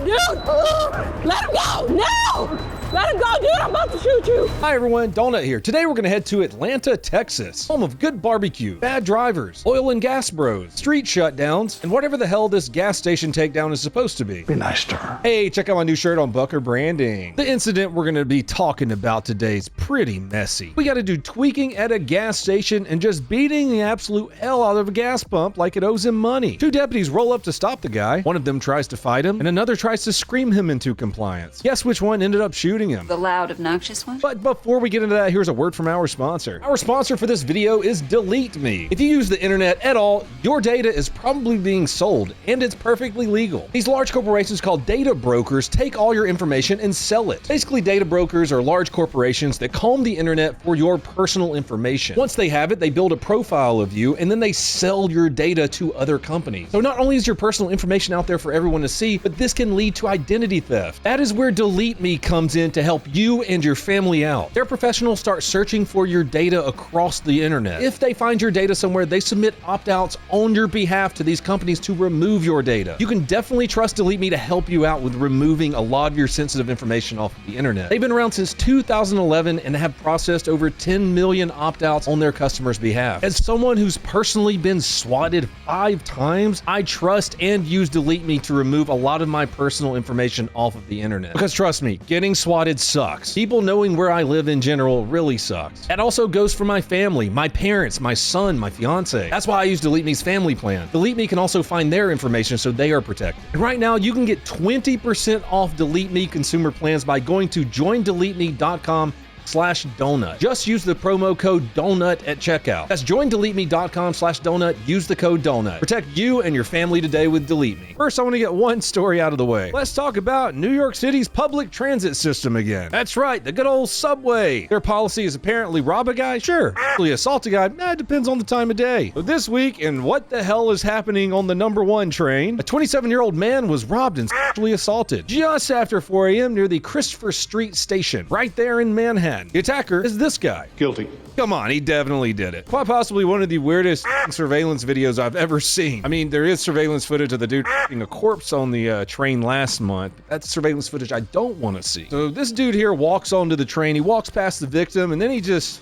stop, dude! Let him go! No! Let him go, dude! I'm about to shoot you! Hi everyone, Donut here. Today we're gonna head to Atlanta, Texas, home of good barbecue, bad drivers, oil and gas bros, street shutdowns, and whatever the hell this gas station takedown is supposed to be. Be nice to her. Hey, check out my new shirt on Bucker Branding. The incident we're gonna be talking about today is pretty messy. We gotta do tweaking at a gas station and just beating the absolute hell out of a gas pump like it owes him money. Two deputies roll up to stop the guy. One of them tries to fight him, and another tries to scream him into compliance. Guess which one ended up shooting him? The loud, obnoxious one? But before we get into that, here's a word from our sponsor. Our sponsor for this video is Delete Me. If you use the internet at all, your data is probably being sold, and it's perfectly legal. These large corporations called data brokers take all your information and sell it. Basically, data brokers are large corporations that comb the internet for your personal information. Once they have it, they build a profile of you, and then they sell your data to other companies. So not only is your personal information out there for everyone to see, but this can lead to identity theft. That is where Delete Me comes in to help you and your family out. Their professionals start searching for your data across the internet. If they find your data somewhere, they submit opt-outs on your behalf to these companies to remove your data. You can definitely trust Delete Me to help you out with removing a lot of your sensitive information off of the internet. They've been around since 2011 and have processed over 10 million opt-outs on their customers' behalf. As someone who's personally been swatted 5 times, I trust and use Delete Me to remove a lot of my personal information off of the internet. Because trust me, getting swatted sucks. People knowing where I live in general really sucks. That also goes for my family, my parents, my son, my fiance. That's why I use Delete Me's family plan. Delete Me can also find their information so they are protected. And right now you can get 20% off Delete Me consumer plans by going to joindeleteme.com/donut. Just use the promo code DONUT at checkout. That's joindeleteme.com/donut. Use the code DONUT. Protect you and your family today with Delete Me. First, I want to get one story out of the way. Let's talk about New York City's public transit system again. That's right, the good old subway. Their policy is apparently rob a guy? Sure. Actually assault a guy? It depends on the time of day. But this week, in what the hell is happening on the number 1 train, a 27-year-old man was robbed and sexually assaulted just after 4 a.m. near the Christopher Street station, right there in Manhattan. The attacker is this guy. Guilty. Come on, he definitely did it. Quite possibly one of the weirdest surveillance videos I've ever seen. I mean, there is surveillance footage of the dude a corpse on the train last month. That's surveillance footage I don't want to see. So this dude here walks onto the train, he walks past the victim, and then he just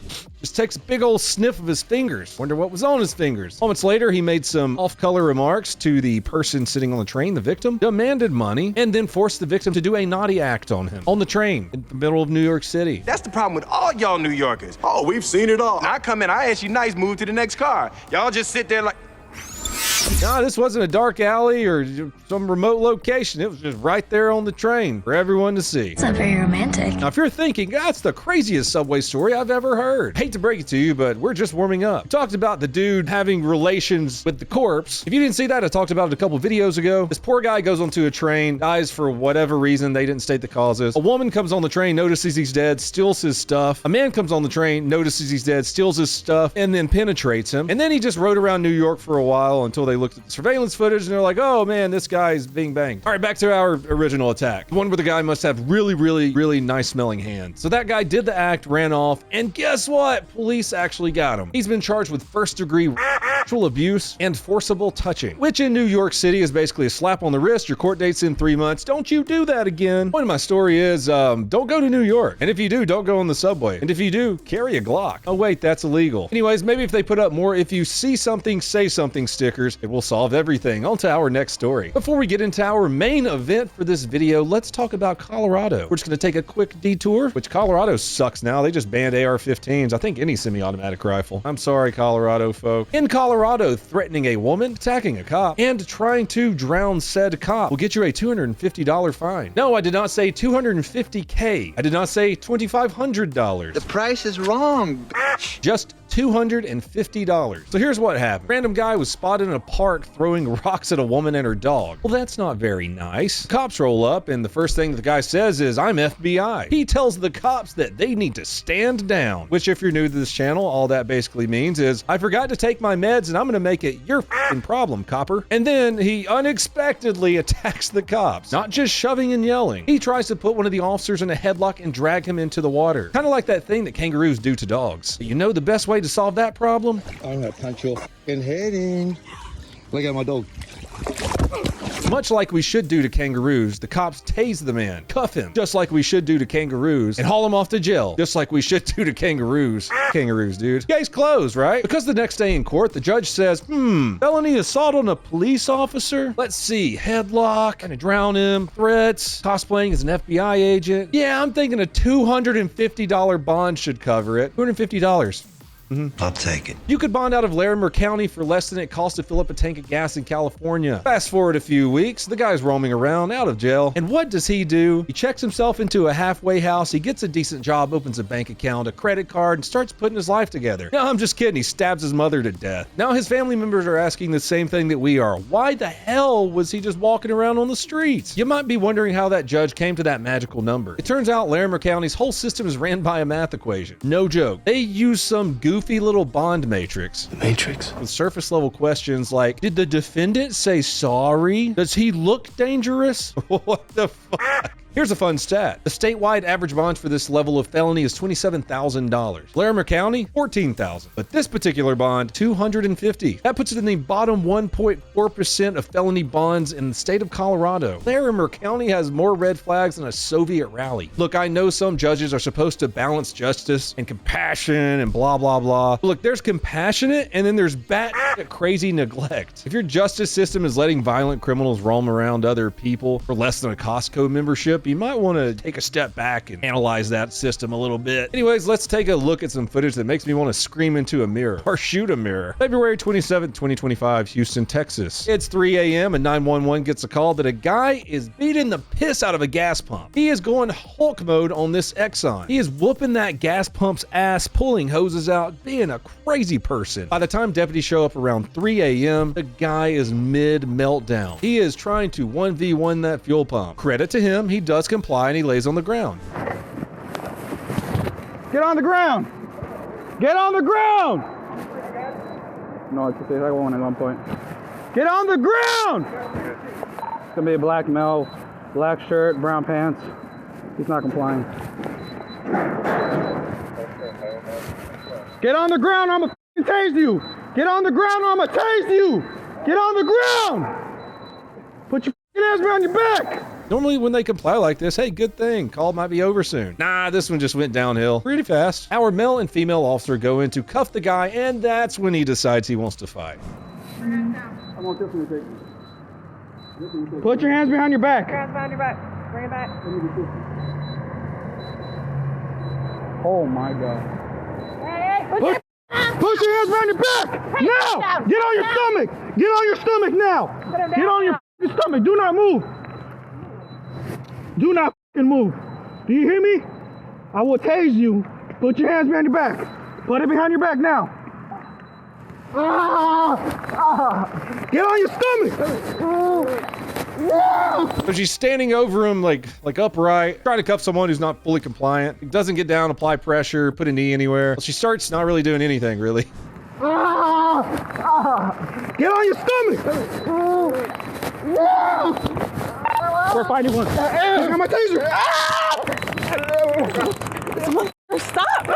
takes a big old sniff of his fingers. Wonder what was on his fingers. Moments later, he made some off-color remarks to the person sitting on the train, the victim, demanded money, and then forced the victim to do a naughty act on him on the train in the middle of New York City. That's the problem with all y'all New Yorkers. Oh, we've seen it all. Now I come in, I ask you nice, move to the next car. Y'all just sit there like... No, this wasn't a dark alley or some remote location. It was just right there on the train for everyone to see. It's not very romantic. Now, if you're thinking, that's the craziest subway story I've ever heard. Hate to break it to you, but we're just warming up. We talked about the dude having relations with the corpse. If you didn't see that, I talked about it a couple videos ago. This poor guy goes onto a train, dies for whatever reason. They didn't state the causes. A woman comes on the train, notices he's dead, steals his stuff. A man comes on the train, notices he's dead, steals his stuff, and then penetrates him. And then he just rode around New York for a while until they looked at the surveillance footage and they're like, oh man, this guy's being banged. All right, back to our original attack. The one where the guy must have really nice smelling hands. So that guy did the act, ran off, and guess what? Police actually got him. He's been charged with first-degree sexual abuse and forcible touching, which in New York City is basically a slap on the wrist. Your court date's in 3 months. Don't you do that again. Point of my story is, don't go to New York. And if you do, don't go on the subway. And if you do, carry a Glock. Oh wait, that's illegal. Anyways, maybe if they put up more "if you see something, say something" stickers, it will solve everything. On to our next story. Before we get into our main event for this video, let's talk about Colorado. We're just going to take a quick detour, which Colorado sucks now. They just banned AR-15s. I think any semi-automatic rifle. I'm sorry, Colorado folk. In Colorado, threatening a woman, attacking a cop, and trying to drown said cop will get you a $250 fine. No, I did not say $250K. I did not say $2,500. The price is wrong, bitch. Just $250. So here's what happened. Random guy was spotted in a park throwing rocks at a woman and her dog. Well, that's not very nice. Cops roll up, and the first thing the guy says is, "I'm FBI." He tells the cops that they need to stand down, which if you're new to this channel, all that basically means is, I forgot to take my meds and I'm gonna make it your f***ing problem, copper. And then he unexpectedly attacks the cops, not just shoving and yelling. He tries to put one of the officers in a headlock and drag him into the water. Kind of like that thing that kangaroos do to dogs. But you know the best way to solve that problem? I'm gonna punch your fucking head in. Look at my dog. Much like we should do to kangaroos, the cops tase the man, cuff him, just like we should do to kangaroos, and haul him off to jail, just like we should do to kangaroos. Kangaroos, dude. Case closed, right? Because the next day in court, the judge says, felony assault on a police officer? Let's see, headlock, gonna drown him, threats, cosplaying as an FBI agent. Yeah, I'm thinking a $250 bond should cover it. $250. I'll take it. You could bond out of Larimer County for less than it costs to fill up a tank of gas in California. Fast forward a few weeks, the guy's roaming around, out of jail. And what does he do? He checks himself into a halfway house, he gets a decent job, opens a bank account, a credit card, and starts putting his life together. No, I'm just kidding, he stabs his mother to death. Now his family members are asking the same thing that we are. Why the hell was he just walking around on the streets? You might be wondering how that judge came to that magical number. It turns out Larimer County's whole system is ran by a math equation. No joke. They use some goofy little bond matrix. The Matrix. With surface level questions like, did the defendant say sorry? Does he look dangerous? What the fuck? Here's a fun stat. The statewide average bond for this level of felony is $27,000. Larimer County, $14,000. But this particular bond, $250. That puts it in the bottom 1.4% of felony bonds in the state of Colorado. Larimer County has more red flags than a Soviet rally. Look, I know some judges are supposed to balance justice and compassion and blah, blah, blah. Look, there's compassionate and then there's crazy neglect. If your justice system is letting violent criminals roam around other people for less than a Costco membership, you might want to take a step back and analyze that system a little bit. Anyways, let's take a look at some footage that makes me want to scream into a mirror or shoot a mirror. February 27th, 2025, Houston, Texas. It's 3 a.m. and 911 gets a call that a guy is beating the piss out of a gas pump. He is going Hulk mode on this Exxon. He is whooping that gas pump's ass, pulling hoses out, being a crazy person. By the time deputies show up around 3 a.m., the guy is mid meltdown. He is trying to 1v1 that fuel pump. Credit to him, he does comply and he lays on the ground. Get on the ground! Get on the ground! No, it's I won't at one point. Get on the ground! It's gonna be a black male, black shirt, brown pants. He's not complying. Get on the ground, I'm gonna tase you! Get on the ground, I'm gonna tase you! Get on the ground! Put your hands behind your back! Normally when they comply like this, hey, good thing, call might be over soon. Nah, this one just went downhill pretty fast. Our male and female officer go in to cuff the guy, and that's when he decides he wants to fight. I want this one to take. Put your hands behind your back. Hands behind your back. Bring it back. Oh my God. Hey, Put your hands behind your back! Now! Get on your stomach! Get on your stomach now! Get on your stomach! Do not move! Do not move. Do you hear me? I will tase you. Put your hands behind your back. Put it behind your back now. Get on your stomach. So she's standing over him like upright, trying to cuff someone who's not fully compliant. He doesn't get down, apply pressure, put a knee anywhere. She starts not really doing anything, really. Get on your stomach. We're finding one. Look at my taser. stop!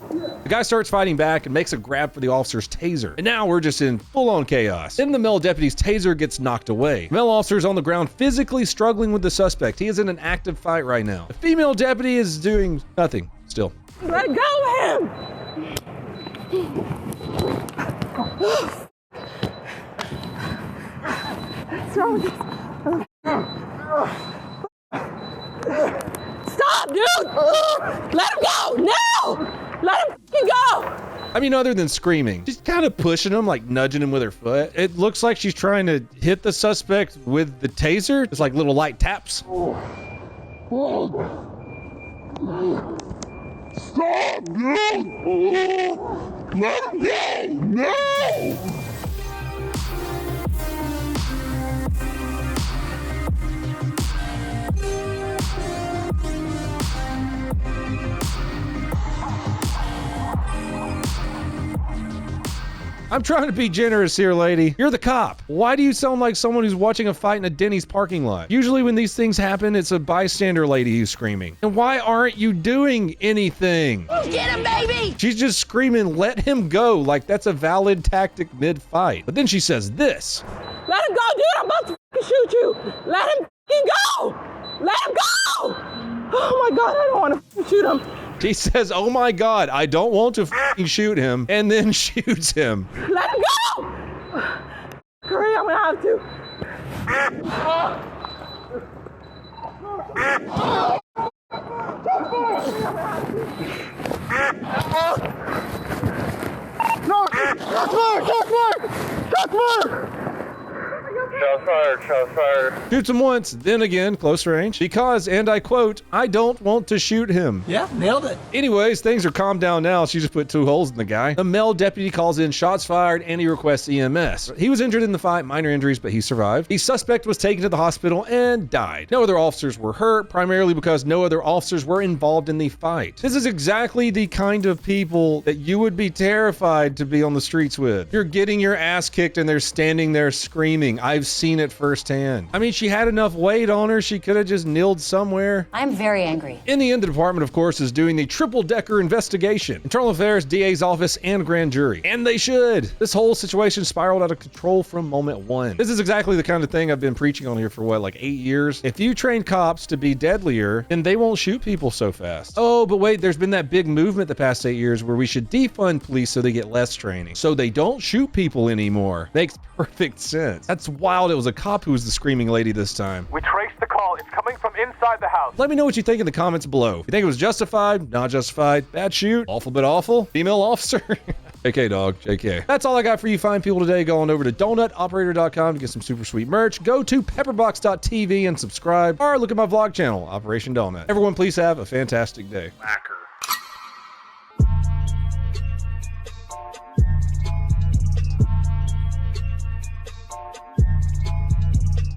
The guy starts fighting back and makes a grab for the officer's taser. And now we're just in full-on chaos. Then the male deputy's taser gets knocked away. The male officer is on the ground physically struggling with the suspect. He is in an active fight right now. The female deputy is doing nothing still. Let go of him! What's wrong with this? Stop, dude! Let him go! No! Let him go! I mean, other than screaming, she's kind of pushing him, like nudging him with her foot. It looks like she's trying to hit the suspect with the taser. It's like little light taps. Stop, dude! Let him go! No! I'm trying to be generous here, lady. You're the cop. Why do you sound like someone who's watching a fight in a Denny's parking lot? Usually when these things happen, it's a bystander lady who's screaming. And why aren't you doing anything? Get him, baby! She's just screaming, let him go, like that's a valid tactic mid-fight. But then she says this. Let him go, dude! I'm about to fucking shoot you! Let him fucking go! Let him go! Oh my God, I don't want to shoot him. She says, oh my God, I don't want to fucking shoot him, and then shoots him. Let him go! Hurry, I'm gonna have to. No! Shots fired! Shots fired! Shots fired! Shots fired, shots fired. Shoots him once, then again, close range. Because, and I quote, I don't want to shoot him. Yeah, nailed it. Anyways, things are calmed down now. She just put 2 holes in the guy. A male deputy calls in shots fired and he requests EMS. He was injured in the fight, minor injuries, but he survived. The suspect was taken to the hospital and died. No other officers were hurt, primarily because no other officers were involved in the fight. This is exactly the kind of people that you would be terrified to be on the streets with. You're getting your ass kicked and they're standing there screaming. I've seen it firsthand. I mean, she had enough weight on her. She could have just kneeled somewhere. I'm very angry. In the end, the department, of course, is doing the triple-decker investigation. Internal Affairs, DA's office, and grand jury. And they should. This whole situation spiraled out of control from moment one. This is exactly the kind of thing I've been preaching on here for what, like 8 years? If you train cops to be deadlier, then they won't shoot people so fast. Oh, but wait, there's been that big movement the past 8 years where we should defund police so they get less training. So they don't shoot people anymore. Makes perfect sense. That's wild. It was a cop who was the screaming lady this time. We traced the call. It's coming from inside the house. Let me know what you think in the comments below. You think it was justified, not justified, bad shoot, awful but awful, female officer? JK, dog, JK. That's all I got for you fine people today. Go on over to donutoperator.com to get some super sweet merch. Go to pepperbox.tv and subscribe, or look at my vlog channel, Operation Donut. Everyone, please have a fantastic day. Whack.